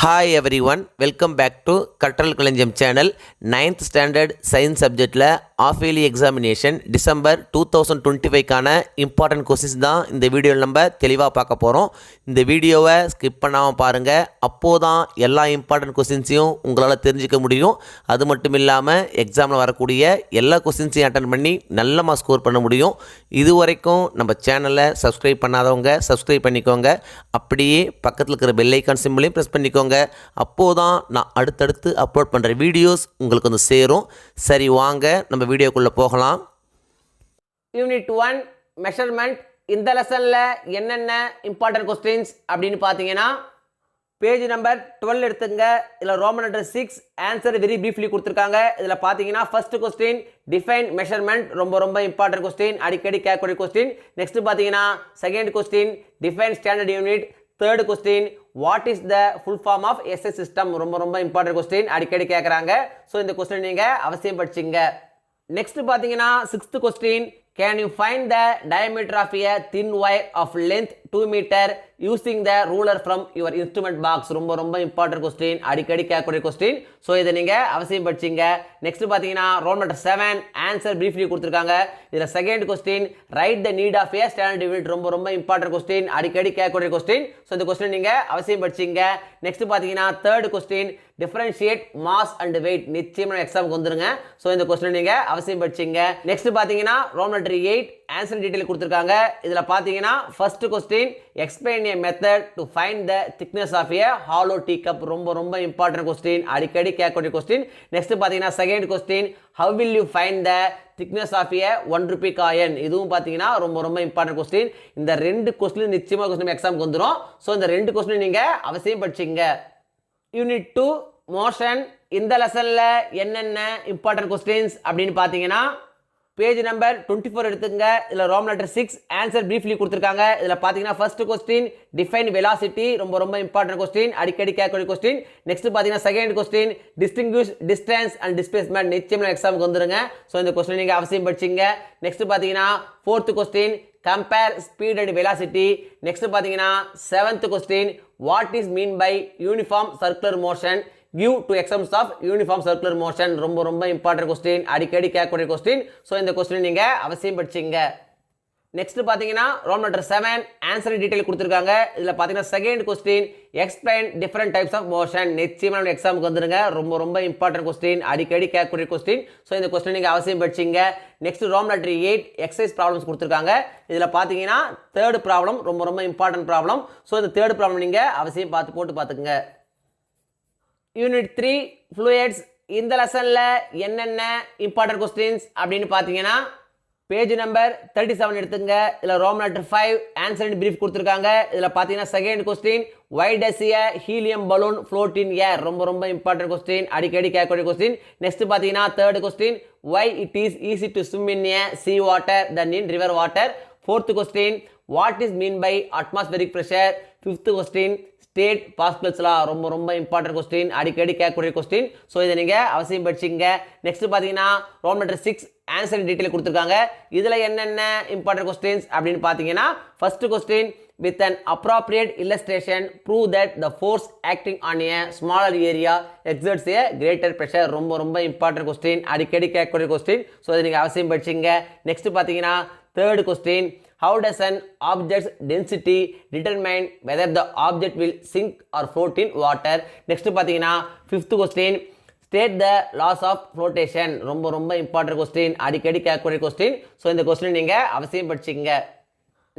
Hi everyone, welcome back to Katral Kalanjiyam channel. 9th standard science சப்ஜெக்டில் half yearly examination December 2025க்கான important questions தான் இந்த வீடியோவில் நம்ம தெளிவாக பார்க்க போகிறோம். இந்த வீடியோவை ஸ்கிப் பண்ணாமல் பாருங்கள். அப்போது தான் எல்லா இம்பார்ட்டன்ட் கொஸ்டின்ஸையும் உங்களால் தெரிஞ்சிக்க முடியும். அது மட்டும் இல்லாமல் எக்ஸாமில் வரக்கூடிய எல்லா கொஸ்டின்ஸையும் அட்டன் பண்ணி நல்ல மார்க் ஸ்கோர் பண்ண முடியும். இது வரைக்கும் நம்ம சேனலை சப்ஸ்கிரைப் பண்ணாதவங்க சப்ஸ்கிரைப் பண்ணிக்கோங்க. அப்படியே பக்கத்தில் இருக்கிற பெல் ஐக்கான் சிம்பிளையும் ப்ரெஸ் பண்ணிக்கோங்க. அப்போதான் நான் அடுத்தடுத்து அப்லோட் பண்ணுற வீடியோஸ் உங்களுக்கு வந்து சேரும். சரி, வாங்க நம்ம வீடியோக்குள்ளே போகலாம். Unit 1 measurement. இந்த லெசனில் என்னென்ன இம்பார்ட்டன்ட் கொஸ்டின்ஸ் அப்படின்னு பார்த்தீங்கன்னா, பேஜ் நம்பர் 12 எடுத்துங்க. இதில் Roman letter 6 answer very briefly கொடுத்துருக்காங்க. இதில் பார்த்தீங்கன்னா ஃபர்ஸ்ட் கொஸ்டின் டிஃபைன் மெஷர்மெண்ட், ரொம்ப இம்பார்ட்டன்ட் கொஸ்டின், அடிக்கடி கேட்கக்கூடிய கொஸ்டின். நெக்ஸ்ட் பார்த்தீங்கன்னா second question define standard unit. Third question what is the full form of SI system, ரொம்ப இம்பார்ட்டன்ட் கொஸ்டின், அடிக்கடி கேட்குறாங்க. ஸோ இந்த கொஸ்டின் நீங்கள் அவசியம் படிச்சிங்க. நெக்ஸ்ட் பார்த்தீங்கன்னா sixth question can you find the diameter of a thin wire of length 2 metre using the ruler from your instrument box, ரொம்ப important question, அடிக்கடி கேட்கக்கூடிய கொஸ்டின். ஸோ இதை நீங்கள் அவசியம் படிச்சிங்க. நெக்ஸ்ட் பார்த்தீங்கன்னா ரோல் நம்பர் 7 ஆன்சர் ப்ரீஃப்லி கொடுத்துருக்காங்க. இதில் second question write the need of a standard unit, ரொம்ப இம்பார்ட்டன்ட் கொஸ்டின், அடிக்கடி கேட்கக்கூடிய கொஸ்டின். ஸோ இந்த கொஸ்டின் நீங்கள் அவசியம் படிச்சிங்க. நெக்ஸ்ட் பார்த்தீங்கன்னா third question differentiate mass and weight, நிச்சயமாக எக்ஸாமுக்கு வந்துருங்க. ஸோ இந்த கொஸ்டின் நீங்கள் அவசியம் படிச்சிங்க. நெக்ஸ்ட் பார்த்தீங்கன்னா ரோல் நம்பர் 8 ஆன்சர் டீடைல் கொடுத்துருக்காங்க. இதில் பார்த்தீங்கன்னா first question explain a method to find the thickness of a hollow tea cup, ரொம்ப இம்பார்ட்டன்ட் கொஸ்டின், அடிக்கடி கேட்கக்கூடிய கொஸ்டின். நெக்ஸ்ட் பார்த்தீங்கன்னா second question how will you find the thickness of a 1 rupee coin, இதுவும் பார்த்தீங்கன்னா ரொம்ப இம்பார்ட்டன்ட் கொஸ்டின். இந்த ரெண்டு question நிச்சயமாக கொஸ்டின் எக்ஸாமுக்கு வந்துடும். ஸோ இந்த ரெண்டு கொஸ்டின் நீங்கள் அவசியம் படிச்சிங்க. Unit 2 motion. இந்த லெசனில் என்னென்ன இம்பார்ட்டன்ட் கொஸ்டின்ஸ் அப்படின்னு பார்த்தீங்கன்னா, பேஜ் நம்பர் 24 எடுத்துங்க. இதில் ரோமன் லெட்டர் 6 ஆன்சர் ப்ரீஃப்லி கொடுத்துருக்காங்க. இதில் பார்த்தீங்கன்னா ஃபர்ஸ்ட் கொஸ்டின் டிஃபைன் வெலாசிட்டி, ரொம்ப இம்பார்ட்டன்ட் கொஸ்டின், அடிக்கடி கேட்கக்கூடிய கொஸ்டின். நெக்ஸ்ட் பார்த்தீங்கன்னா second question distinguish distance and displacement, நிச்சயமாக எக்ஸாமுக்கு வந்துருங்க. ஸோ இந்த கொஸ்டின் நீங்கள் அவசியம் படிச்சிங்க. நெக்ஸ்ட் பார்த்தீங்கன்னா fourth question compare speed and velocity. Next பார்த்தீங்கன்னா seventh question what is mean by uniform circular motion, give two exams of uniform circular motion, ரொம்ப இம்பார்ட்டன்ட் கொஸ்டின், அடிக்கடி கேட்கக்கூடிய கொஸ்டின். ஸோ இந்த கொஸ்டின் நீங்கள் அவசியம் படிச்சிங்க. நெக்ஸ்ட் பார்த்தீங்கன்னா ரோல் நம்பர் 7 ஆன்சர் டீடைல் கொடுத்துருக்காங்க. இதில் பார்த்தீங்கன்னா second question explain different types of motion, நிச்சயமாக எக்ஸாமுக்கு வந்துருங்க. ரொம்ப இம்பார்ட்டன்ட் கொஸ்டின், அடிக்கடி கேட்கக்கூடிய கொஸ்டின். ஸோ இந்த கொஸ்டின் நீங்கள் அவசியம் படிச்சிங்க. Next roll number 8 exercise problems கொடுத்துருக்காங்க. இதில் பார்த்தீங்கன்னா தேர்ட் ப்ராப்ளம் ரொம்ப இம்பார்ட்டன்ட் ப்ராப்ளம். ஸோ இந்த தேர்ட் ப்ராப்ளம் நீங்கள் அவசியம் போட்டு பார்த்துக்குங்க. Unit 3 fluids. இந்த லெசனில் என்னென்ன இம்பார்ட்டன்ட் கொஸ்டின்ஸ் அப்படின்னு பார்த்தீங்கன்னா, பேஜ் நம்பர் 37 எடுத்துங்க. இதில் Roman letter 5 answer and brief கொடுத்துருக்காங்க. இதில் பார்த்தீங்கன்னா second question why does a helium balloon float in air, ரொம்ப இம்பார்ட்டன்ட் கொஸ்டின், அடிக்கடி கேட்கக்கூடிய கொஸ்டின். நெக்ஸ்ட் பார்த்தீங்கன்னா third question why it is easy to swim in a sea water then in river water. Fourth question what is mean by atmospheric pressure. Fifth question state Pascal's law, ரொம்ப important question, அடிக்கடி கேட்கக்கூடிய question. So இதை நீங்கள் அவசியம் படிச்சிங்க. Next பார்த்தீங்கன்னா Roman letter 6 answer detail கொடுத்துருக்காங்க. இதில் என்னென்ன இம்பார்ட்டன்ட் கொஸ்டின்ஸ் அப்படின்னு பார்த்தீங்கன்னா, first question with an appropriate illustration prove that the force acting on a smaller area exerts a greater pressure, ரொம்ப இம்பார்ட்டன்ட் கொஸ்டின், அடிக்கடி கேட்கக்கூடிய கொஸ்டின். ஸோ இதை நீங்கள் அவசியம் படிச்சிங்க. நெக்ஸ்ட் பார்த்தீங்கன்னா third question how does an object's density determine whether the object will sink or float in water. Next பார்த்தீங்கன்னா fifth question state the laws of flotation, ரொம்ப இம்பார்ட்டன்ட் கொஸ்டின், அடிக்கடி கேட்கக்கூடிய கொஸ்டின். ஸோ இந்த கொஸ்டின் நீங்கள் அவசியம் படிச்சிங்க.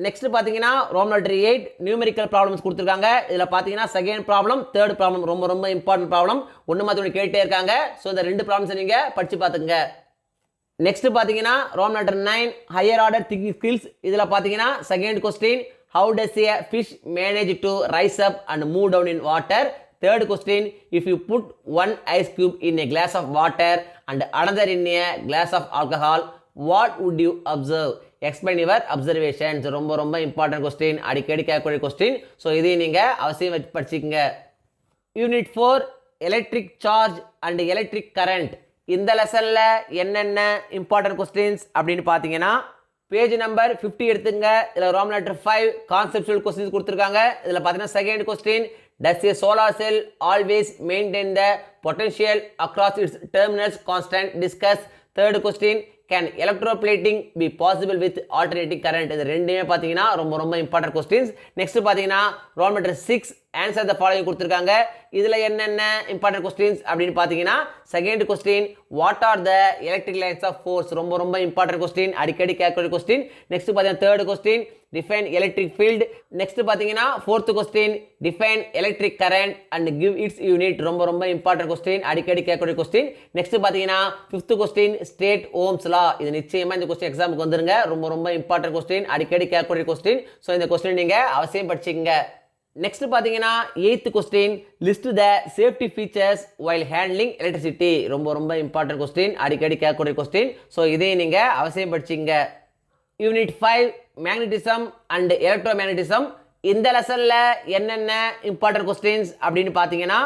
Next பார்த்தீங்கன்னா Roman letter 8 numerical problems கொடுத்துருக்காங்க. இதில் பார்த்தீங்கன்னா செகண்ட் ப்ராப்ளம் தேர்ட் ப்ராப்ளம் ரொம்ப இம்பார்ட்டன்ட் ப்ராப்ளம், ஒன்று மாற்றி கேட்டே இருக்காங்க. ஸோ இந்த ரெண்டு ப்ராப்ளம்ஸை நீங்கள் படித்து பார்த்துங்க. நெக்ஸ்ட் பார்த்தீங்கன்னா Roman letter 9 higher order thinking skills. இதில் பார்த்தீங்கன்னா second question how does a fish manage to rise up and move down in water. Third question if you put one ice cube in a glass of water and another in a glass of alcohol what would you observe, explain your observations, ரொம்ப important question, அடிக்கடி கேட்கக்கூடிய question. So இதையும் நீங்கள் அவசியம் படிச்சுக்கங்க. Unit 4 electric charge and electric current. இந்த லெசனில் என்னென்ன இம்பார்ட்டன்ட் கொஸ்டின்ஸ் அப்படின்னு பார்த்தீங்கன்னா, பேஜ் நம்பர் 50 எடுத்துங்க. இதில் ரோமன் லெட்டர் 5 கான்செப்சுவல் கொஸ்டின்ஸ் கொடுத்துருக்காங்க. இதில் பார்த்தீங்கன்னா second question Does a solar cell always maintain the potential across its terminals constant? Discuss. Third question, can electroplating be possible with alternating current? இது ரெண்டுமே பார்த்தீங்கன்னா ரொம்ப இம்பார்ட்டன்ட் கொஸ்டின்ஸ். நெக்ஸ்ட் பார்த்தீங்கன்னா roll number 6 answer the following கொடுத்துருக்காங்க. இதில் என்னென்ன important questions அப்படின்னு பார்த்தீங்கன்னா second question, what are the electric lines of force? ரொம்ப இம்பார்ட்டன்ட் கொஸ்டின், அடிக்கடி கேட்கக்கூடிய கொஸ்டின். நெக்ஸ்ட் பார்த்தீங்கன்னா third question, define electric field. next பாத்தீங்கன்னா fourth question, define electric current and give its unit. ரொம்ப important question, அடிக்கடி கேட்கக்கூடிய question. next பாத்தீங்கன்னா fifth question, state Ohm's law. இது நிச்சயமா இந்த question எக்ஸாமுக்கு வந்துருங்க. ரொம்ப important question, அடிக்கடி கேட்கக்கூடிய question. ஸோ இந்த question நீங்க அவசியம் படிச்சுங்க. next பாத்தீங்கன்னா 8th question, list the safety features while handling electricity. ரொம்ப important question, அடிக்கடி கேட்கக்கூடிய question. ஸோ இதை நீங்க அவசியம் படிச்சுங்க. Unit 5 magnetism and electromagnetism. இந்த லெசனில் என்னென்ன இம்பார்ட்டன்ட் கொஸ்டின்ஸ் அப்படின்னு பார்த்தீங்கன்னா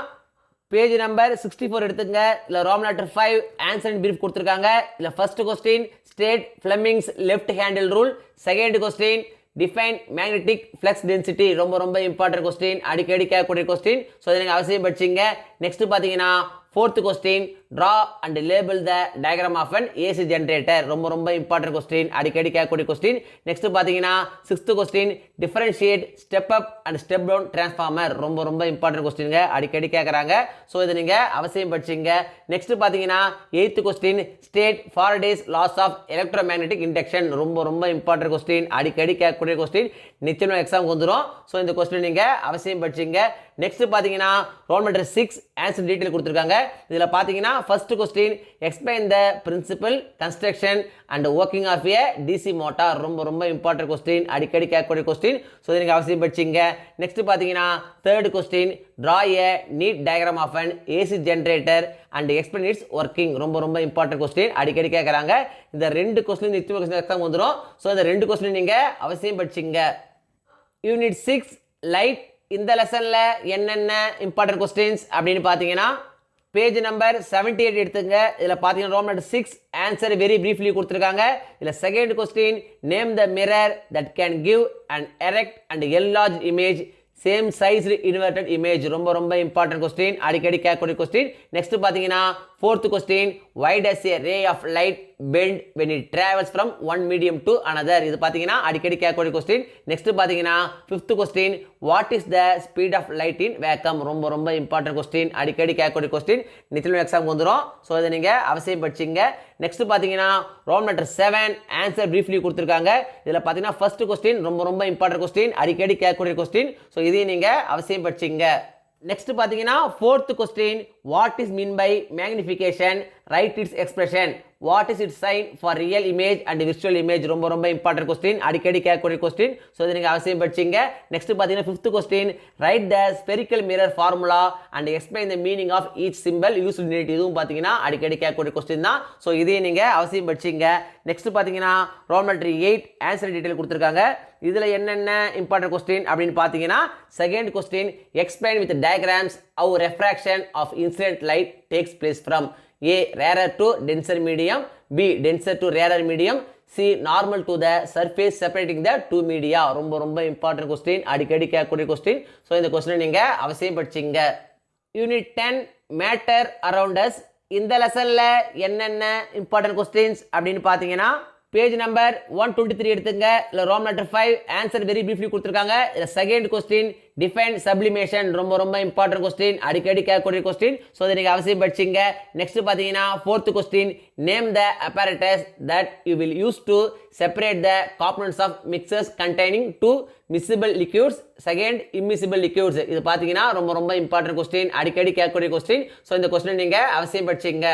பேஜ் நம்பர் 64 எடுத்துங்க. இல்லை Roman letter 5 answer and brief கொடுத்துருக்காங்க. இல்லை first question, state Fleming's left handle rule. Second question, define magnetic flux density. ரொம்ப இம்பார்ட்டன்ட் கொஸ்டின், அடிக்கடி கேட்கக்கூடிய கொஸ்டின். ஸோ இதை நீங்கள் அவசியம் படிச்சிங்க. நெக்ஸ்ட் பார்த்தீங்கன்னா fourth question, draw and label the diagram of an AC generator. ரொம்ப important question, அடிக்கடி கேட்கக்கூடிய question. next பாத்தீங்கன்னா 6th question, differentiate step up and step down transformer. ரொம்ப important question, அடிக்கடி கேட்கறாங்க. ஸோ இதை நீங்க அவசியம் படிச்சிங்க. next பாத்தீங்கன்னா 8th question, state Faraday's laws of electromagnetic induction. ரொம்ப important question, அடிக்கடி கேட்கக்கூடிய question. நிச்சயம் எக்ஸாம் வந்துடும். ஸோ இந்த கொஸ்டின் நீங்க அவசியம் படிச்சிங்க. நெக்ஸ்ட் பாத்தீங்கன்னா ரோல் நம்பர் 6 ஆன்சர் டீடைல் கொடுத்துருக்காங்க. இதுல பாத்தீங்கன்னா first question, explain the principle construction and working of a DC motor. ரொம்ப இம்பார்ட்டன்ட் கொஸ்டின், அடிக்கடி கேட்கக்கூடிய கொஸ்டின். ஸோ இதை நீங்க அவசியம் படிச்சிங்க. நெக்ஸ்ட் பாத்தீங்கன்னா third question, draw a neat diagram of an AC generator and explain its working. ரொம்ப important question, அடிக்கடி கேட்கறாங்க. இந்த ரெண்டு கொஸ்டின் நிச்சயம் எக்ஸாம் வந்துடும். ஸோ இந்த ரெண்டு கொஸ்டின் நீங்க அவசியம் படிச்சிங்க. Unit 6 light. இந்த லெசன்ல என்னென்ன இம்பார்ட்டன்ட் கொஸ்டின்ஸ் அப்படின்னு பார்த்தீங்கன்னா பேஜ் நம்பர் 78 எடுத்துங்க. இதில் பார்த்தீங்கன்னா Roman number 6 answer very briefly கொடுத்துருக்காங்க. இதில் second question, name the mirror that can give and erect and enlarge image same size inverted image. ரொம்ப இம்பார்ட்டன்ட் கொஸ்டின், அடிக்கடி கேட்கக்கூடிய கொஸ்டின். நெக்ஸ்ட் பார்த்தீங்கன்னா fourth question, why does a ray of light bend when it travels from one medium to another? இது பார்த்தீங்கன்னா அடிக்கடி கேட்கக்கூடிய question. Next பார்த்தீங்கன்னா fifth question, what is the speed of light in vacuum? ரொம்ப important question, அடிக்கடி கேட்கக்கூடிய question. நிச்சயம் exam வந்துடும். ஸோ இதை நீங்க அவசியம் படிச்சிங்க. நெக்ஸ்ட் பார்த்தீங்கன்னா ரோமன் நம்பர் 7 ஆன்சர் பிரீஃப்லி கொடுத்துருக்காங்க. இதில் பார்த்தீங்கன்னா ஃபர்ஸ்ட் கொஸ்டின் ரொம்ப இம்பார்ட்டன்ட் கொஸ்டின், அடிக்கடி கேட்கக்கூடிய கொஸ்டின். ஸோ இதையும் நீங்க அவசியம் படிச்சிங்க. நெக்ஸ்ட் பார்த்தீங்கன்னா fourth question, what is mean by magnification? Write its expression. What is it sign for real image and virtual image? ரொம்ப இம்பார்ட்டன்ட் கொஸ்டின், அடிக்கடி கேட்கக்கூடிய கொஸ்டின். ஸோ இதை நீங்கள் அவசியம் படிச்சிங்க. நெக்ஸ்ட் பார்த்தீங்கன்னா fifth question, write the spherical mirror formula and explain the meaning of each simple use unit. இதுவும் பார்த்தீங்கன்னா அடிக்கடி கேட்கக்கூடிய கொஸ்டின் தான். ஸோ இதையும் நீங்கள் அவசியம் படிச்சிங்க. நெக்ஸ்ட் பார்த்தீங்கன்னா ரோமன் நம்பர் 8 ஆன்சர் டீடைல் கொடுத்துருக்காங்க. இதில் என்னென்ன இம்பார்ட்டன்ட் கொஸ்டின் அப்படின்னு பார்த்தீங்கன்னா second question, explain with diagrams how refraction of incident light takes place from A rarer to denser medium, B denser to rarer medium, C normal to the surface separating the two media. ரொம்ப important question, அடிக்கடி கேட்கக்கூடிய question. So இந்த question நீங்க அவசியம் படிச்சிங்க. Unit 10 matter around us. இந்த லெசன்ல என்னென்ன இம்பார்ட்டன்ட் கொஸ்டின்ஸ் அப்படின்னு பார்த்தீங்கன்னா பேஜ் நம்பர் 123 எடுத்துங்க. இல்லை Roman number 5 answer very briefly கொடுத்துருக்காங்க. இதில் செகண்ட் கொஸ்டின், டிஃபைன் சப்ளிமேஷன். ரொம்ப இம்பார்ட்டன்ட் கொஸ்டின், அடிக்கடி கேட்கக்கூடிய கொஸ்டின். ஸோ இதை நீங்கள் அவசியம் படிச்சிங்க. நெக்ஸ்ட் பார்த்தீங்கன்னா fourth question, name the apparatus that you will use to separate the components of mixers containing two miscible liquids, second immiscible liquids. இது பார்த்தீங்கன்னா ரொம்ப இம்பார்ட்டன்ட் கொஸ்டின், அடிக்கடி கேட்கக்கூடிய கொஸ்டின். ஸோ இந்த கொஸ்டின் நீங்கள் அவசியம் படிச்சிங்க.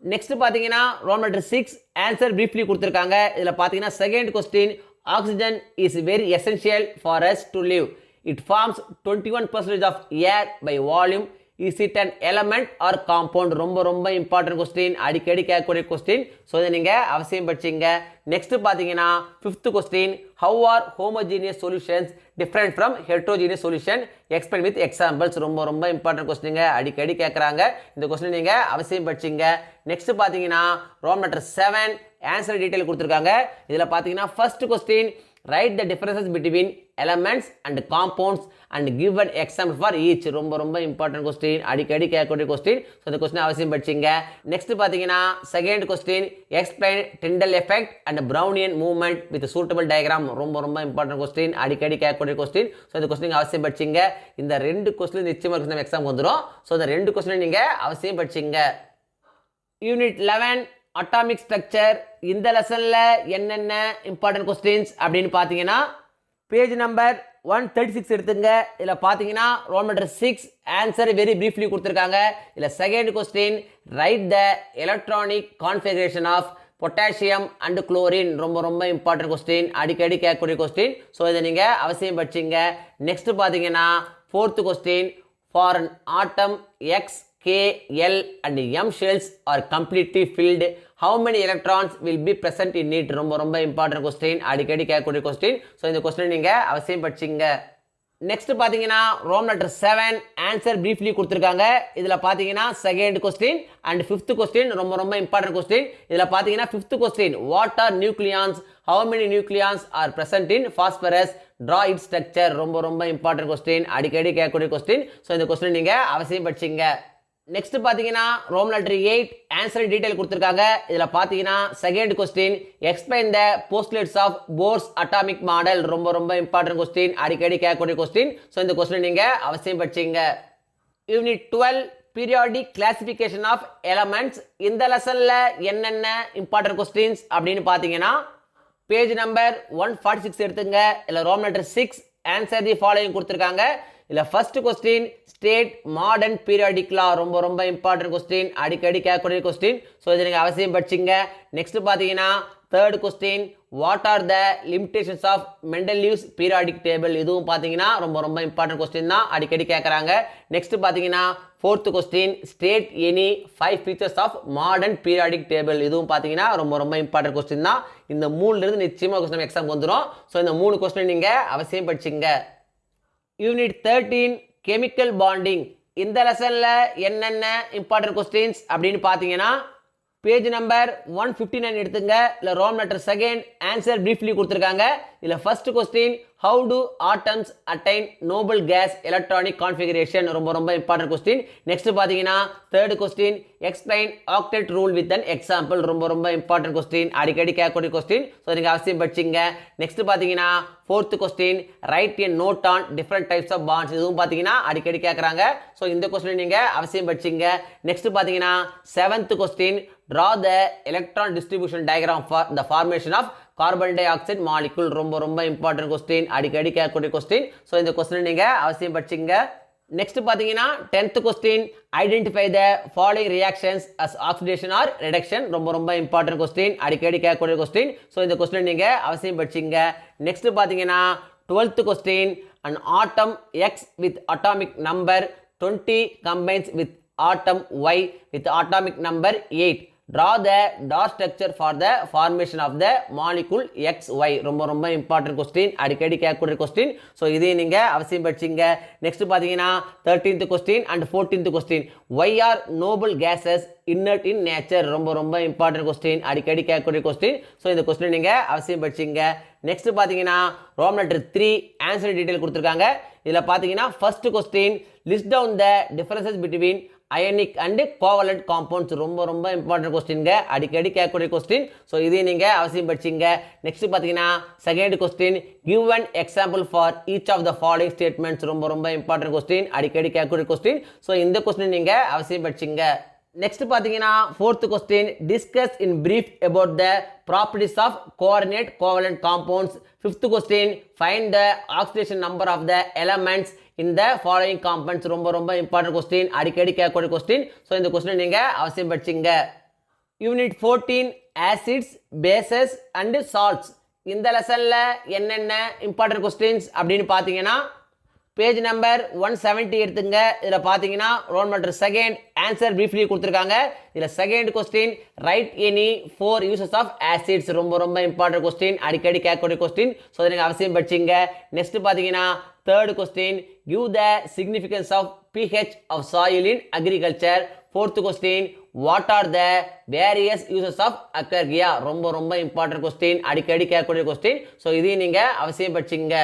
நெக்ஸ்ட் பார்த்தீங்கன்னா ரோமன் நம்பர் 6 ஆன்சர் பிரீஃப்லி கொடுத்துருக்காங்க. இதில் பார்த்தீங்கன்னா second question, oxygen is very essential for us to live. It forms 21% of air by volume. Is it an element or compound? ரொம்ப இம்பார்ட்டன்ட் கொஸ்டின், அடிக்கடி கேட்கக்கூடிய கொஸ்டின். ஸோ இதை நீங்கள் அவசியம் படிச்சிங்க. நெக்ஸ்ட் பார்த்தீங்கன்னா fifth question, how are homogeneous solutions different from heterogeneous solution? Explain with examples. ரொம்ப important question, அடிக்கடி கேட்குறாங்க. இந்த கொஸ்டின் நீங்கள் அவசியம் படிச்சிங்க. நெக்ஸ்ட் பார்த்தீங்கன்னா ரோமன் நம்பர் 7 ஆன்சர் டீடைல் கொடுத்துருக்காங்க. இதில் பார்த்தீங்கன்னா first question, write the differences between elements and compounds and give an example for each. ரொம்ப ரொம்ப இம்பார்ட்டன்ட் கொஸ்டின், அடிக்கடி கேட்கக்கூடிய கொஸ்டின். ஸோ இந்த கொஸ்டின் அவசியம் படிச்சிங்க. நெக்ஸ்ட் பார்த்தீங்கன்னா second question, explain Tyndall effect and Brownian movement with suitable diagram. ரொம்ப ரொம்ப இம்பார்ட்டன்ட் கொஸ்டின், அடிக்கடி கேட்கக்கூடிய கொஸ்டின். ஸோ இந்த கொஸ்டின் அவசியம் படிச்சிங்க. இந்த ரெண்டு கொஸ்டின் நிச்சயமாக எக்ஸாம் வந்துடும். ஸோ இந்த ரெண்டு கொஸ்டின் நீங்கள் அவசியம் படிச்சிங்க. Unit 11 atomic structure. இந்த லெசனில் என்னென்ன இம்பார்ட்டன்ட் கொஸ்டின்ஸ் அப்படின்னு பார்த்தீங்கன்னா பேஜ் நம்பர் 136 எடுத்துங்க. இதில் பார்த்தீங்கன்னா roll number 6 answer very briefly கொடுத்துருக்காங்க. இதில் second question, write the electronic configuration of potassium and chlorine. ரொம்ப ரொம்ப இம்பார்ட்டன்ட் கொஸ்டின், அடிக்கடி கேட்கக்கூடிய கொஸ்டின். ஸோ இதை நீங்கள் அவசியம் படிச்சிங்க. நெக்ஸ்ட் பார்த்தீங்கன்னா fourth question, for an atom X K, L and M shells are completely filled. How many electrons will be present in it? ரொம்ப ரொம்ப இம்பார்ட்டன்ட் கொஸ்டின், அடிக்கடி கேட்கக்கூடிய கொஸ்டின். ஸோ இந்த கொஸ்டின் நீங்கள் அவசியம் படிச்சிங்க. நெக்ஸ்ட் பார்த்தீங்கன்னா ரோம் லெட்டர் 7 ஆன்சர் பிரீஃப்லி கொடுத்துருக்காங்க. இதில் பார்த்தீங்கன்னா second question and fifth question ரொம்ப ரொம்ப இம்பார்ட்டன்ட் கொஸ்டின். இதில் பார்த்தீங்கன்னா fifth question, what R nucleons, how many nucleons are present in phosphorus, draw its structure. ரொம்ப ரொம்ப இம்பார்ட்டன்ட் கொஸ்டின், அடிக்கடி கேட்கக்கூடிய கொஸ்டின். ஸோ இந்த கொஸ்டின் நீங்கள் அவசியம் படிச்சிங்க. நெக்ஸ்ட் பார்த்தீங்கன்னா ரோம் லெட்டர் 8 ஆன்சர் டீடைல் கொடுத்துருக்காங்க. இதில் பார்த்தீங்கன்னா second question, explain the postulates of Bohr's atomic model. ரொம்ப ரொம்ப இம்பார்ட்டன்ட் கொஸ்டின், அடிக்கடி கேட்கக்கூடிய கொஸ்டின். ஸோ இந்த கொஸ்டின் நீங்கள் அவசியம் படிச்சிங்க. Unit 12 periodic classification of elements. இந்த லெசனில் என்னென்ன இம்பார்ட்டன்ட் கொஸ்டின்ஸ் அப்படின்னு பார்த்தீங்கன்னா பேஜ் நம்பர் 146 எடுத்துங்க. இதில் Rome letter 6 answer the following கொடுத்துருக்காங்க. இதில் first question, state modern periodic law. ரொம்ப ரொம்ப இம்பார்ட்டன்ட் கொஸ்டின், அடிக்கடி கேட்கக்கூடிய கொஸ்டின். ஸோ இதை நீங்கள் அவசியம் படிச்சிங்க. நெக்ஸ்ட் பார்த்தீங்கன்னா third question, what are the limitations of Mendeleev's periodic table. இதுவும் பார்த்தீங்கன்னா ரொம்ப ரொம்ப இம்பார்ட்டன்ட் கொஸ்டின் தான், அடிக்கடி கேட்குறாங்க. நெக்ஸ்ட் பார்த்தீங்கன்னா fourth question, state any 5 features of modern periodic table. இதுவும் பார்த்தீங்கன்னா ரொம்ப ரொம்ப இம்பார்ட்டன்ட் கொஸ்டின் தான். இந்த மூணுலேருந்து நிச்சயமாக கொஸ்டின் எக்ஸாம் வந்துடும். ஸோ இந்த மூணு கொஸ்டின் நீங்கள் அவசியம் படிச்சிங்க. Unit 13 chemical bonding. இந்த லெசனில் என்னென்ன இம்பார்ட்டன்ட் கொஸ்டின்ஸ் அப்படின்னு பார்த்தீங்கன்னா பேஜ் நம்பர் 159 எடுத்துங்க. இல்லை ரோம் லெட்டர் செகண்ட் ஆன்சர் பிரீஃப்லி கொடுத்துருக்காங்க. இதில் first question, how do atoms attain noble gas electronic configuration. ரொம்ப ரொம்ப இம்பார்ட்டன்ட் கொஸ்டின். நெக்ஸ்ட் பார்த்தீங்கன்னா third question, explain octet rule with an example. ரொம்ப ரொம்ப இம்பார்ட்டன்ட் கொஸ்டின், அடிக்கடி கேட்கக்கூடிய கொஸ்டின். ஸோ நீங்கள் அவசியம் படிச்சிங்க. நெக்ஸ்ட் பார்த்தீங்கன்னா fourth question, write a note on different types of bonds. இதுவும் பார்த்தீங்கன்னா அடிக்கடி கேட்குறாங்க. ஸோ இந்த கொஸ்டின் நீங்கள் அவசியம் படிச்சிங்க. நெக்ஸ்ட் பார்த்தீங்கன்னா seventh question, draw the electron distribution diagram for the formation of carbon dioxide molecule. ரொம்ப ரொம்ப இம்பார்ட்டன்ட் கொஸ்டின், அடிக்கடி கேட்கக்கூடிய கொஸ்டின். ஸோ இந்த கொஸ்டின் நீங்கள் அவசியம் படிச்சிங்க. நெக்ஸ்ட் பார்த்தீங்கன்னா 10th question, identify the following reactions as oxidation or reduction. ரொம்ப ரொம்ப இம்பார்ட்டன்ட் கொஸ்டின், அடிக்கடி கேட்கக்கூடிய கொஸ்டின். ஸோ இந்த கொஸ்டின் நீங்கள் அவசியம் படிச்சிங்க. நெக்ஸ்ட் பார்த்தீங்கன்னா 12th question, an atom X with atomic number 20 combines with atom Y with atomic number 8. Draw the dot structure for the formation of the molecule XY. ரொம்ப ரொம்ப important question, அடிக்கடி கேட்கக்கூடிய question. So இதையும் நீங்கள் அவசியம் படிச்சிங்க. Next பார்த்தீங்கன்னா 13th question and 14th question, why are noble gases inert in nature. ரொம்ப ரொம்ப இம்பார்ட்டன்ட் கொஸ்டின், அடிக்கடி கேட்கக்கூடிய கொஸ்டின். ஸோ இந்த கொஸ்டின் நீங்கள் அவசியம் படிச்சிங்க. நெக்ஸ்ட் பார்த்தீங்கன்னா ரோம் லெட்டர் 3 ஆன்சர் டீடைல் கொடுத்துருக்காங்க. இதில் பார்த்தீங்கன்னா first question, list down the differences between ionic and covalent compounds. ரொம்ப ரொம்ப இம்பார்ட்டன்ட் கொஸ்டின்ங்க, அடிக்கடி கேட்கக்கூடிய கொஸ்டின். ஸோ இதையும் நீங்கள் அவசியம் படிச்சிங்க. நெக்ஸ்ட் பார்த்தீங்கன்னா second question, give an example for each of the following statements. ரொம்ப ரொம்ப இம்பார்ட்டன்ட் கொஸ்டின், அடிக்கடி கேட்கக்கூடிய கொஸ்டின். ஸோ இந்த கொஸ்டின் நீங்கள் அவசியம் படிச்சிங்க. நெக்ஸ்ட் பார்த்தீங்கன்னா fourth question, discuss in brief about the properties of coordinate covalent compounds. Fifth question, find the oxidation number of the elements in the following compounds. ரொம்ப ரொம்ப important question, அடிக்கடி கேட்கக்கூடிய question. So இந்த question நீங்கள் அவசியம் படிச்சிங்க. Unit 14 acids bases and salts. இந்த லெசனில் என்னென்ன இம்பார்ட்டன்ட் கொஸ்டின்ஸ் அப்படின்னு பார்த்தீங்கன்னா பேஜ் நம்பர் 170 எடுத்துங்க. இதில் பார்த்தீங்கன்னா roll number second answer briefly கொடுத்துருக்காங்க. இதில் second question, write any 4 uses of acids. ரொம்ப ரொம்ப இம்பார்ட்டன்ட் கொஸ்டின், அடிக்கடி கேட்கக்கூடிய கொஸ்டின். ஸோ நீங்கள் அவசியம் படிச்சிங்க. நெக்ஸ்ட் பார்த்தீங்கன்னா third question, give the significance of pH of soil in agriculture. Fourth question, what are the various uses of acquargia? ரொம்ப important question, அடிக்கடி கேட்கக்கூடிய question. ஸோ இதையும் நீங்கள் அவசியம் படிச்சிங்க.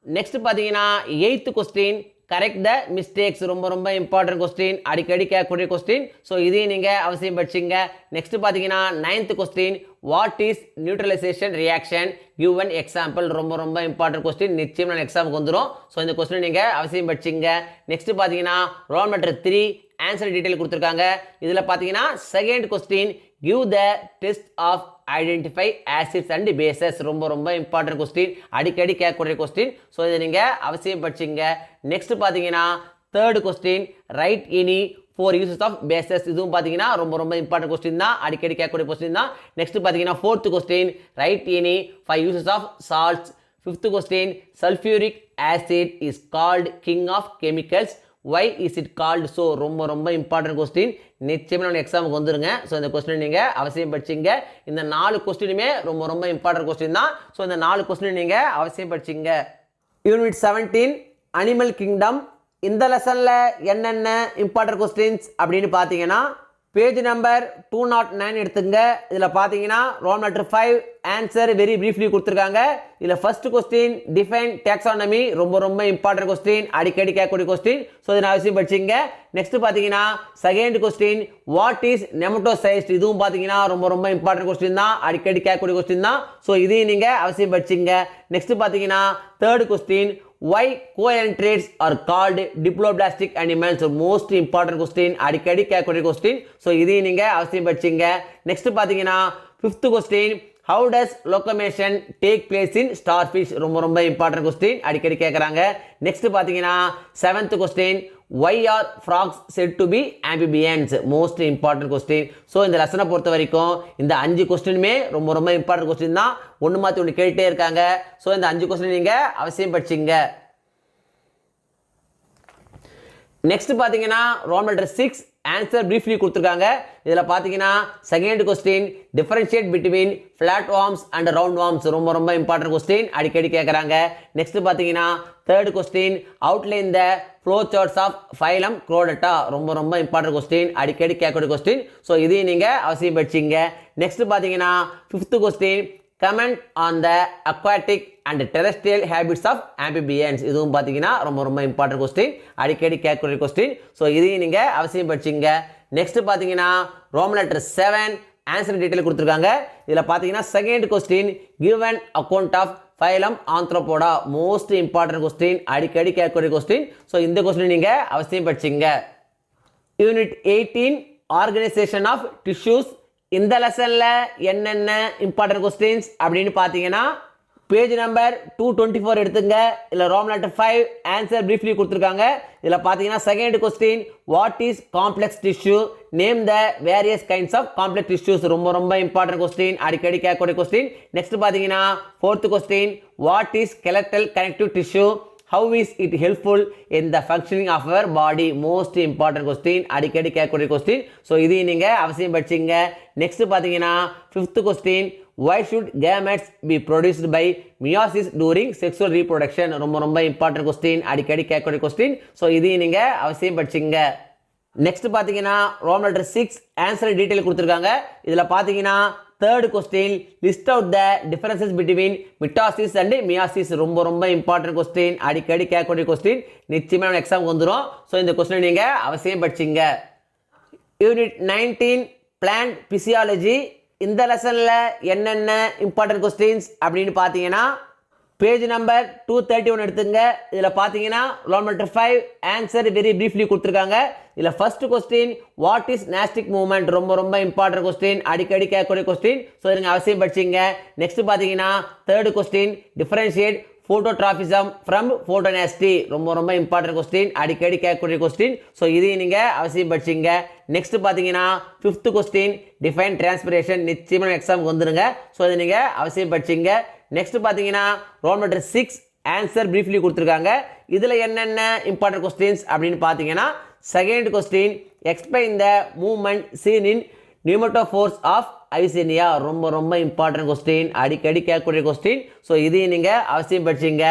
நெக்ஸ்ட் பார்த்தீங்கன்னா 8th question, correct the mistakes. ரொம்ப இம்பார்ட்டன்ட் கொஸ்டின், அடிக்கடி கேட்கக்கூடிய கொஸ்டின். ஸோ இதையும் நீங்கள் அவசியம் படிச்சிங்க. நெக்ஸ்ட் பார்த்தீங்கன்னா 9th question, what is neutralization reaction, give an example. ரொம்ப இம்பார்ட்டன்ட் கொஸ்டின், நிச்சயம் நான் எக்ஸாமுக்கு வந்துடும். ஸோ இந்த கொஸ்டின் நீங்கள் அவசியம் படிச்சிங்க. நெக்ஸ்ட் பார்த்தீங்கன்னா ரோல் நம்பர் 3 ஆன்சர் டீட்டெயில் கொடுத்துருக்காங்க. இதில் பார்த்தீங்கன்னா second question, give the test of identify acids and bases. ரொம்ப இம்பார்ட்டன்ட் கொஸ்டின், அடிக்கடி கேட்கக்கூடிய கொஸ்டின். ஸோ இதை நீங்கள் அவசியம் படிச்சிங்க. நெக்ஸ்ட் பார்த்தீங்கன்னா third question, write any 4 uses of bases. இதுவும் பார்த்தீங்கன்னா ரொம்ப இம்பார்ட்டன்ட் கொஸ்டின் தான், அடிக்கடி கேட்கக்கூடிய கொஸ்டின் தான். நெக்ஸ்ட் பார்த்தீங்கன்னா 4th question, write any 5 uses of salts. 5th question, sulphuric acid is called king of chemicals, why is it called so? ரொம்ப important question, நிச்சயமாக நான் எக்ஸாமுக்கு வந்துருங்க. ஸோ இந்த கொஸ்டின் நீங்கள் அவசியம் படிச்சிங்க. இந்த 4 கொஸ்டினுமே ரொம்ப இம்பார்ட்டன்ட் கொஸ்டின் தான். ஸோ இந்த 4 கொஸ்டின் நீங்கள் அவசியம் படிச்சிங்க. Unit 17 animal kingdom. இந்த லெசனில் என்னென்ன இம்பார்ட்டன்ட் கொஸ்டின்ஸ் அப்படின்னு பார்த்தீங்கன்னா பேஜ் நம்பர் 209 எடுத்துங்க. இதில் பார்த்தீங்கன்னா roll number 5 answer very briefly கொடுத்துருக்காங்க. இதில் ஃபர்ஸ்ட் கொஸ்டின், டிஃபைன் டாக்ஸானமி. ரொம்ப இம்பார்ட்டன்ட் கொஸ்டின், அடிக்கடி கேட்கக்கூடிய கொஸ்டின். ஸோ இதை அவசியம் படிச்சிங்க. நெக்ஸ்ட் பார்த்தீங்கன்னா செகண்ட் கொஸ்டின், வாட் இஸ் நெமட்டோசைஸ்ட். இதுவும் பார்த்தீங்கன்னா ரொம்ப இம்பார்ட்டன்ட் கொஸ்டின் தான், அடிக்கடி கேட்கக்கூடிய கொஸ்டின் தான். ஸோ இதையும் நீங்கள் அவசியம் படிச்சிங்க. நெக்ஸ்ட் பார்த்தீங்கன்னா third question, why coelenterates are called diploblastic animals. most important question, அடிக்கடி கேட்கக்கூடிய கொஸ்டின். ஸோ இதையும் நீங்கள் அவசியம் படிச்சிங்க. நெக்ஸ்ட் பார்த்தீங்கன்னா 5th question, how does locomotion take place in starfish. ரொம்ப இம்பார்ட்டன்ட் கொஸ்டின், அடிக்கடி கேட்குறாங்க. நெக்ஸ்ட் பார்த்தீங்கன்னா 7th question, why are frogs said to be amphibians. most important question. So இந்த லெசனை பொறுத்த வரைக்கும் இந்த 5 கொஸ்டினுமே ரொம்ப இம்பார்ட்டன்ட் கொஸ்டின் தான். ஒன்று மாற்றி ஒன்று கேட்டுட்டே இருக்காங்க. ஸோ இந்த 5 கொஸ்டின் நீங்கள் அவசியம் படிச்சிங்க. நெக்ஸ்ட் பார்த்தீங்கன்னா ரோல் நம்பர் 6 ஆன்சர் ப்ரீஃப்லி கொடுத்துருக்காங்க. இதில் பார்த்தீங்கன்னா second question, differentiate between flat worms and round worms. ரொம்ப இம்பார்ட்டன்ட் கொஸ்டின், அடிக்கடி கேட்குறாங்க. நெக்ஸ்ட் பார்த்தீங்கன்னா third question, outline the flow charts of phylum chordata. ரொம்ப இம்பார்ட்டன்ட் கொஸ்டின், அடிக்கடி கேட்கக்கூடிய கொஸ்டின். ஸோ இதையும் நீங்கள் அவசியம் படிச்சிங்க. நெக்ஸ்ட் பார்த்தீங்கன்னா 5th question, comment on the aquatic and terrestrial habits of amphibians. இதுவும் பார்த்தீங்கன்னா ரொம்ப இம்பார்ட்டன்ட் கொஸ்டின், அடிக்கடி கேட்கக்கூடிய கொஸ்டின். ஸோ இதையும் நீங்கள் அவசியம் படிச்சிங்க. நெக்ஸ்ட் பார்த்தீங்கன்னா ரோமன் லெட்டர் 7 ஆன்சர் டீட்டெயில் கொடுத்துருக்காங்க. இதில் பார்த்தீங்கன்னா second question, give an account of phylum arthropoda. Most important question, அடிக்கடி கேட்கக்கூடிய கொஸ்டின். ஸோ இந்த கொஸ்டின் நீங்கள் அவசியம் படிச்சிங்க. Unit 18 organisation of tissues. இந்த லெசனில் என்னென்ன இம்பார்ட்டன்ட் கொஸ்டின்ஸ் அப்படின்னு பார்த்தீங்கன்னா பேஜ் நம்பர் 224 எடுத்துங்க. இதில் ரோமன் லெட்டர் 5 ஆன்சர் ப்ரீஃப்லி கொடுத்துருக்காங்க. இதில் பார்த்தீங்கன்னா second question, what is complex tissue, name the various kinds of complex tissues. ரொம்ப இம்பார்ட்டன்ட் கொஸ்டின், அடிக்கடி கேட்கக்கூடிய கொஸ்டின். நெக்ஸ்ட் பார்த்தீங்கன்னா 4th question, what is skeletal connective tissue, how is it helpful in the functioning of our body. most important question, அடிக்கடி கேட்கக்கூடிய question. So இதையும் நீங்கள் அவசியம் படிச்சிங்க. நெக்ஸ்ட் பார்த்தீங்கன்னா 5th question, why should gametes be produced by meiosis during sexual reproduction. ரொம்ப important question, அடிக்கடி கேட்கக்கூடிய கொஸ்டின். ஸோ இதையும் நீங்கள் அவசியம் படிச்சிங்க. நெக்ஸ்ட் பார்த்தீங்கன்னா ரோமன் லெட்டர் 6 ஆன்சர் டீட்டெயில் கொடுத்துருக்காங்க. இதில் பார்த்தீங்கன்னா third question, list out the differences between mitosis and meiosis. ரொம்ப இம்பார்ட்டன்ட் கொஸ்டின், அடிக்கடி கேட்கக்கூடிய கொஸ்டின். நிச்சயமாக எக்ஸாம் வந்துடும். ஸோ இந்த கொஸ்டினை நீங்கள் அவசியம் படிச்சிங்க. Unit 19 plant physiology. இந்த லெசனில் என்னென்ன இம்பார்ட்டன்ட் கொஸ்டின்ஸ் அப்படின்னு பார்த்தீங்கன்னா பேஜ் நம்பர் 231 எடுத்துங்க. இதில் பார்த்தீங்கன்னா roll number 5 answer very briefly கொடுத்துருக்காங்க. இதில் first question, what is nastic movement. ரொம்ப இம்பார்ட்டன்ட் கொஸ்டின், அடிக்கடி கேட்கக்கூடிய கொஸ்டின். ஸோ நீங்கள் அவசியம் படிச்சிங்க. நெக்ஸ்ட் பார்த்தீங்கன்னா third question, differentiate phototropism from photonasty. ரொம்ப இம்பார்ட்டன்ட் கொஸ்டின், அடிக்கடி கேட்கக்கூடிய கொஸ்டின். ஸோ இதையும் நீங்கள் அவசியம் படிச்சிங்க. நெக்ஸ்ட் பார்த்தீங்கன்னா 5th கொஸ்டின், டிஃபைன் டிரான்ஸ்பிரேஷன். நிச்சயமாக எக்ஸாமுக்கு வந்துடுங்க. ஸோ இதை நீங்கள் அவசியம் படிச்சிங்க. நெக்ஸ்ட் பார்த்தீங்கன்னா ரோல் நம்பர் 6 ஆன்சர் ப்ரீஃப்லி கொடுத்துருக்காங்க. இதில் என்னென்ன இம்பார்ட்டன்ட் கொஸ்டின்ஸ் அப்படின்னு பார்த்தீங்கன்னா second question, explain the movement seen in pneumatophores of Avicennia. ரொம்ப இம்பார்ட்டன்ட் கொஸ்டின், அடிக்கடி கேட்கக்கூடிய கொஸ்டின். ஸோ இதையும் நீங்கள் அவசியம் படிச்சிங்க.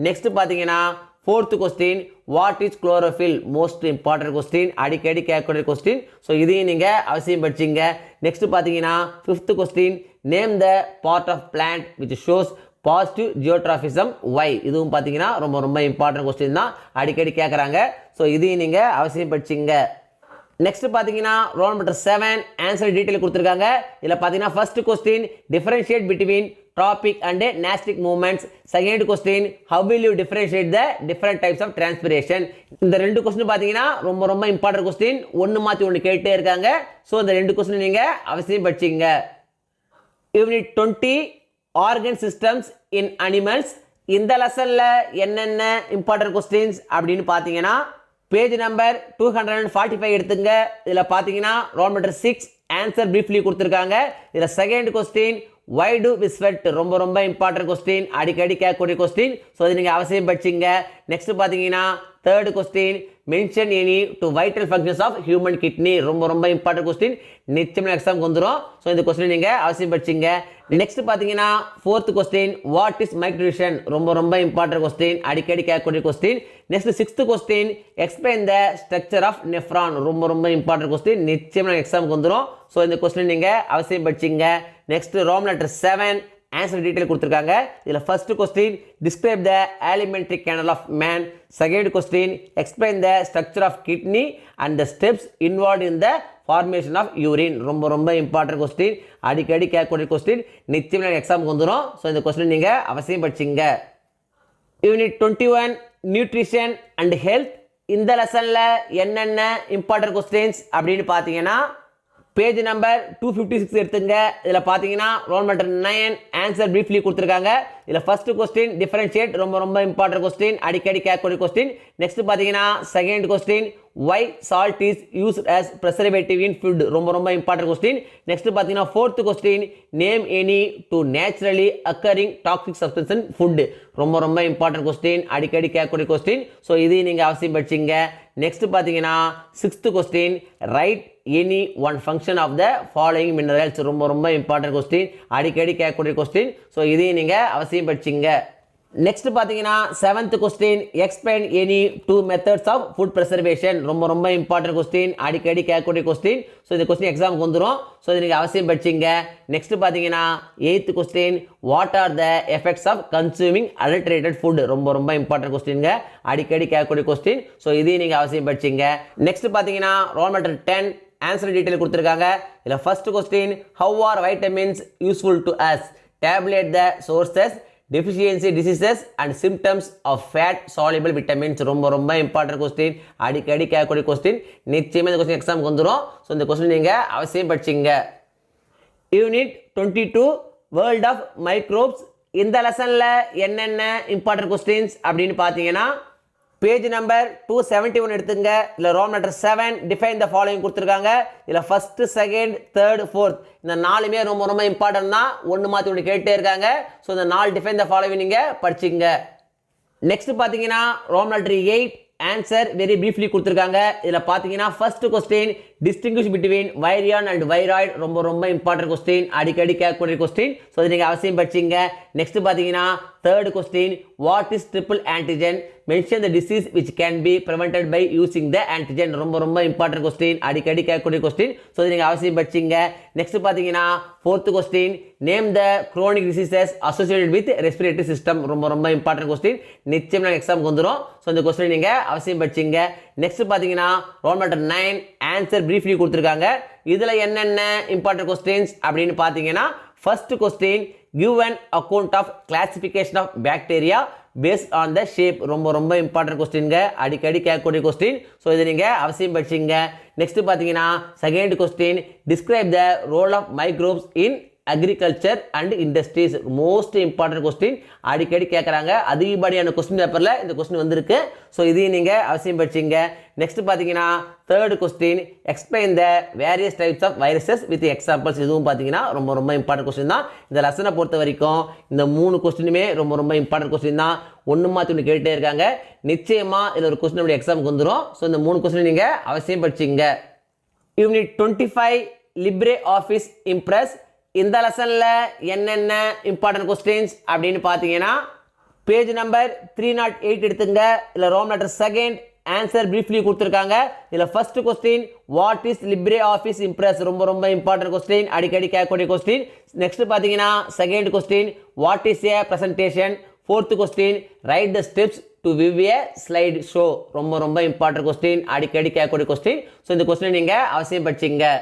நெக்ஸ்ட் பார்த்தீங்கன்னா 4th question what is chlorophyll most important question அடிக்கடி கேட்கக்கூடிய கொஸ்டின் ஸோ இதையும் நீங்கள் அவசியம் படிச்சிங்க நெக்ஸ்ட் பார்த்தீங்கன்னா 5th question name the part of plant which shows positive geotropism why இதுவும் பார்த்தீங்கன்னா ரொம்ப ரொம்ப இம்பார்ட்டன்ட் கொஸ்டின் தான் அடிக்கடி கேட்குறாங்க ஸோ இதையும் நீங்கள் அவசியம் படிச்சிங்க நெக்ஸ்ட் பார்த்தீங்கன்னா ரோல் நம்பர் 7 ஆன்சர் டீட்டெயில் கொடுத்துருக்காங்க இதில் பார்த்தீங்கன்னா first question differentiate between tropic and nastic movements second question how will you differentiate the different types of transpiration இந்த ரெண்டு கொஸ்டின் பார்த்தீங்கன்னா ரொம்ப ரொம்ப இம்பார்ட்டன்ட் கொஸ்டின் ஒன்று மாற்றி ஒன்று கேட்டே இருக்காங்க ஸோ இந்த ரெண்டு கொஸ்டின் நீங்கள் அவசியம் படிச்சிங்க unit 20 organ systems in animals இந்த லெசனில் என்னென்ன இம்பார்ட்டன்ட் கொஸ்டின்ஸ் அப்படின்னு பார்த்தீங்கன்னா பேஜ் நம்பர் 245 எடுத்துங்க இதில் பார்த்தீங்கன்னா ரோல் நம்பர் 6 ஆன்சர் பிரீஃப்லி கொடுத்துருக்காங்க இதில் second question why do we sweat ரொம்ப ரொம்ப இம்பார்ட்டன்ட் கொஸ்டின் அடிக்கடி கேட்கக்கூடிய கொஸ்டின் ஸோ இது நீங்கள் அவசியம் படிச்சிங்க நெக்ஸ்ட் பார்த்தீங்கன்னா third question mention any two vital functions of human kidney ரொம்ப ரொம்ப இம்பார்ட்டன்ட் கொஸ்டின் நிச்சயமாக எக்ஸாமுக்கு வந்துடும் ஸோ இந்த கொஸ்டின் நீங்கள் அவசியம் படிச்சிங்க நெக்ஸ்ட் பார்த்தீங்கன்னா fourth question what is micronutrient ரொம்ப ரொம்ப இம்பார்ட்டன்ட் கொஸ்டின் அடிக்கடி கேட்கக்கூடிய question next 6th question explain the structure of nephron ரொம்ப ரொம்ப இம்பார்ட்டன்ட் கொஸ்டின் நிச்சயமாக எக்ஸாமுக்கு வந்துடும் ஸோ இந்த கொஸ்டின் நீங்கள் அவசியம் படிச்சிங்க next Roman letter 7 answer detail கொடுத்துருக்காங்க இதில் first question describe the alimentary canal of man second question explain the structure of kidney and the steps involve in the formation of urine ரொம்ப ரொம்ப important question அடிக்கடி கேட்கக்கூடிய question நிச்சயமாக எக்ஸாமுக்கு வந்துடும் so இந்த கொஸ்டின் நீங்கள் அவசியம் படிச்சிங்க யூனிட் 21 நியூட்ரிஷன் அண்ட் ஹெல்த் இந்த லெசனில் என்னென்ன இம்பார்ட்டன்ட் கொஸ்டின்ஸ் அப்படின்னு பார்த்தீங்கன்னா பேஜ் நம்பர் 256 எடுத்துங்க இதில் பார்த்தீங்கன்னா ரோல் நம்பர் 9 ஆன்சர் பிரீஃப்லி கொடுத்துருக்காங்க இதில் ஃபர்ஸ்ட் கொஸ்டின் டிஃபரன்ஷியேட் ரொம்ப ரொம்ப இம்பார்ட்டன்ட் கொஸ்டின் அடிக்கடி கேட்கக்கூடிய கொஸ்டின் நெக்ஸ்ட் பார்த்தீங்கன்னா second question why salt is used as preservative in food ரொம்ப ரொம்ப இம்பார்ட்டன்ட் கொஸ்டின் நெக்ஸ்ட் பார்த்தீங்கன்னா fourth question name any to naturally occurring toxic substance in food ரொம்ப ரொம்ப இம்பார்ட்டன்ட் கொஸ்டின் அடிக்கடி கேட்கக்கூடிய கொஸ்டின் ஸோ இதையும் நீங்கள் அவசியம் படிச்சிங்க நெக்ஸ்ட் பார்த்தீங்கன்னா 6th question write any one function of the following minerals ரொம்ப ரொம்ப இம்பார்ட்டன்ட் கொஸ்டின் அடிக்கடி கேட்கக்கூடிய கொஸ்டின் ஸோ இதையும் நீங்கள் அவசியம் படிச்சிங்க நெக்ஸ்ட் பார்த்தீங்கன்னா 7th question explain any 2 methods of food preservation ரொம்ப ரொம்ப இம்பார்ட்டன்ட் கொஸ்டின் அடிக்கடி கேட்கக்கூடிய கொஸ்டின் ஸோ இந்த கொஸ்டின் எக்ஸாமுக்கு வந்துடும் ஸோ இது நீங்கள் அவசியம் படிச்சிங்க நெக்ஸ்ட் பார்த்தீங்கன்னா 8th question what are the effects of consuming adulterated food ரொம்ப ரொம்ப இம்பார்ட்டன்ட் கொஸ்டின்ங்க அடிக்கடி கேட்கக்கூடிய கொஸ்டின் ஸோ இதையும் நீங்கள் அவசியம் படிச்சிங்க நெக்ஸ்ட் பார்த்தீங்கன்னா ரோல் நம்பர் 10 ஆன்சர் டீட்டெயில் கொடுத்துருக்காங்க இதில் first question how R vitamins useful to us tablet the sources deficiency diseases and symptoms of fat soluble vitamins ரொம்ப ரொம்ப இம்பார்ட்டன்ட் கொஸ்டின் அடிக்கடி கேட்கக்கூடிய கொஸ்டின் நிச்சயமாக இந்த கொஸ்டின் எக்ஸாமுக்கு வந்துடும் ஸோ இந்த கொஸ்டின் நீங்கள் அவசியம் படிச்சிங்க யூனிட் 22 வேர்ல்ட் ஆஃப் மைக்ரோப்ஸ் இந்த லெசனில் என்னென்ன இம்பார்ட்டன்ட் கொஸ்டின்ஸ் அப்படின்னு பார்த்தீங்கன்னா பேஜ் நம்பர் 271 எடுத்துங்க இதில் Rome letter 7 define the following கொடுத்துருக்காங்க இதில் ஃபர்ஸ்ட் செகண்ட் தேர்ட் ஃபோர்த் இந்த நாலுமே ரொம்ப ரொம்ப இம்பார்ட்டன்ட் தான் ஒன்று மாற்றி ஒன்று கேட்டே இருக்காங்க ஸோ இந்த 4 டிஃபைன் த ஃபாலோவிங் நீங்கள் படிச்சிங்க நெக்ஸ்ட் பார்த்தீங்கன்னா Rome letter 8 answer very briefly கொடுத்துருக்காங்க இதில் பார்த்தீங்கன்னா first question distinguish between virion and viroid ரொம்ப ரொம்ப இம்பார்ட்டன்ட் கொஸ்டின் அடிக்கடி கேட்கக்கூடிய கொஸ்டின் ஸோ இது நீங்கள் அவசியம் படிச்சிங்க நெக்ஸ்ட் பார்த்தீங்கன்னா third question what is triple antigen mention the disease which can be prevented by using the antigen ரொம்ப ரொம்ப இம்பார்ட்டன்ட் கொஸ்டின் அடிக்கடி கேட்கக்கூடிய கொஸ்டின் ஸோ இது நீங்கள் அவசியம் படிச்சிங்க நெக்ஸ்ட் பார்த்தீங்கன்னா fourth question name the crony diseases associated with respiratory system ரொம்ப ரொம்ப இம்பார்ட்டன்ட் கொஸ்டின் நிச்சயம் நாங்கள் எக்ஸாமுக்கு வந்துடும் ஸோ இந்த கொஸ்டின் நீங்கள் அவசியம் படிச்சிங்க நெக்ஸ்ட் பார்த்தீங்கன்னா ரோல் நம்பர் 9 ஆன்சர் பிரீஃப்லி கொடுத்துருக்காங்க இதில் என்னென்ன இம்பார்ட்டன்ட் கொஸ்டின்ஸ் அப்படின்னு பார்த்தீங்கன்னா first question give an account of classification of bacteria based on the shape ரொம்ப ரொம்ப இம்பார்ட்டன்ட் கொஸ்டின்ங்க அடிக்கடி கேட்கக்கூடிய கொஸ்டின் ஸோ இதை நீங்கள் அவசியம் படிச்சிங்க நெக்ஸ்ட் பார்த்தீங்கன்னா second question describe the role of microbes in agriculture and industries most important question அடிக்கடி கேட்குறாங்க அதிகப்படியான கொஸ்டின் பேப்பரில் இந்த கொஸ்டின் வந்திருக்கு ஸோ இதையும் நீங்கள் அவசியம் படிச்சிங்க நெக்ஸ்ட் பார்த்தீங்கன்னா third question explain the various types of viruses with examples இதுவும் பார்த்தீங்கன்னா ரொம்ப ரொம்ப இம்பார்ட்டன்ட் கொஸ்டின் தான் இந்த லெசனை பொறுத்த வரைக்கும் இந்த 3 கொஸ்டினுமே ரொம்ப ரொம்ப இம்பார்ட்டன்ட் கொஸ்டின் தான் ஒன்று மாற்றி ஒன்று கேட்டுகிட்டே இருக்காங்க நிச்சயமாக இதில் ஒரு கொஸ்டின் அப்படி எக்ஸாமுக்கு வந்துடும் ஸோ இந்த 3 கொஸ்டின் நீங்கள் அவசியம் படிச்சிங்க யூனிட் 25 லிப்ரே ஆஃபீஸ் இம்ப்ரெஸ் இந்த லெசனில் என்னென்ன இம்பார்ட்டன்ட் கொஸ்டின்ஸ் அப்படின்னு பார்த்தீங்கன்னா பேஜ் நம்பர் 308 எடுத்துங்க. இதில் Rome letter second answer briefly கொடுத்துருக்காங்க. இதில் first question what is LibreOffice Impress, ரொம்ப ரொம்ப இம்பார்ட்டன்ட் கொஸ்டின், அடிக்கடி கேட்கக்கூடிய கொஸ்டின். நெக்ஸ்ட் பார்த்தீங்கன்னா second question what is a presentation. Fourth question write the steps to view a slide show, ரொம்ப ரொம்ப important question, அடிக்கடி கேட்கக்கூடிய கொஸ்டின். ஸோ இந்த கொஸ்டின் நீங்கள் அவசியம் படிச்சிங்க.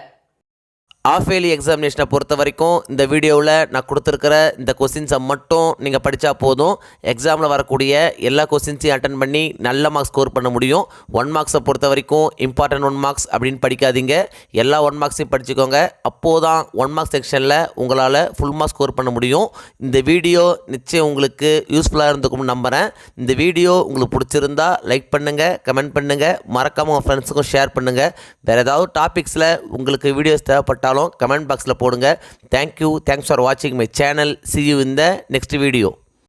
ஆஃப் இயர்லி எக்ஸாமினேஷனை பொறுத்த வரைக்கும் இந்த வீடியோவில் நான் கொடுத்துருக்கிற இந்த கொஸ்டின்ஸை மட்டும் நீங்கள் படித்தா போதும். எக்ஸாமில் வரக்கூடிய எல்லா கொஸ்டின்ஸையும் அட்டன் பண்ணி நல்ல மார்க்ஸ் ஸ்கோர் பண்ண முடியும். 1 மார்க்ஸை பொறுத்த வரைக்கும் இம்பார்ட்டன்ட் 1 மார்க்ஸ் அப்படின்னு படிக்காதீங்க, எல்லா 1 மார்க்ஸையும் படிச்சுக்கோங்க. அப்போது தான் 1 மார்க்ஸ் செக்ஷனில் உங்களால் ஃபுல் மார்க்ஸ் ஸ்கோர் பண்ண முடியும். இந்த வீடியோ நிச்சயம் உங்களுக்கு யூஸ்ஃபுல்லாக இருந்துக்கும்னு நம்புகிறேன். இந்த வீடியோ உங்களுக்கு பிடிச்சிருந்தா லைக் பண்ணுங்கள், கமெண்ட் பண்ணுங்கள், மறக்காமல் உங்கள் ஃப்ரெண்ட்ஸுக்கும் ஷேர் பண்ணுங்கள். வேறு ஏதாவது டாபிக்ஸில் உங்களுக்கு வீடியோஸ் தேவைப்பட்டாலும் கமெண்ட் பாக்ஸில் போடுங்க. தேங்க்யூ, தேங்க்ஸ் ஃபார் வாட்சிங் my channel. see you in the next video.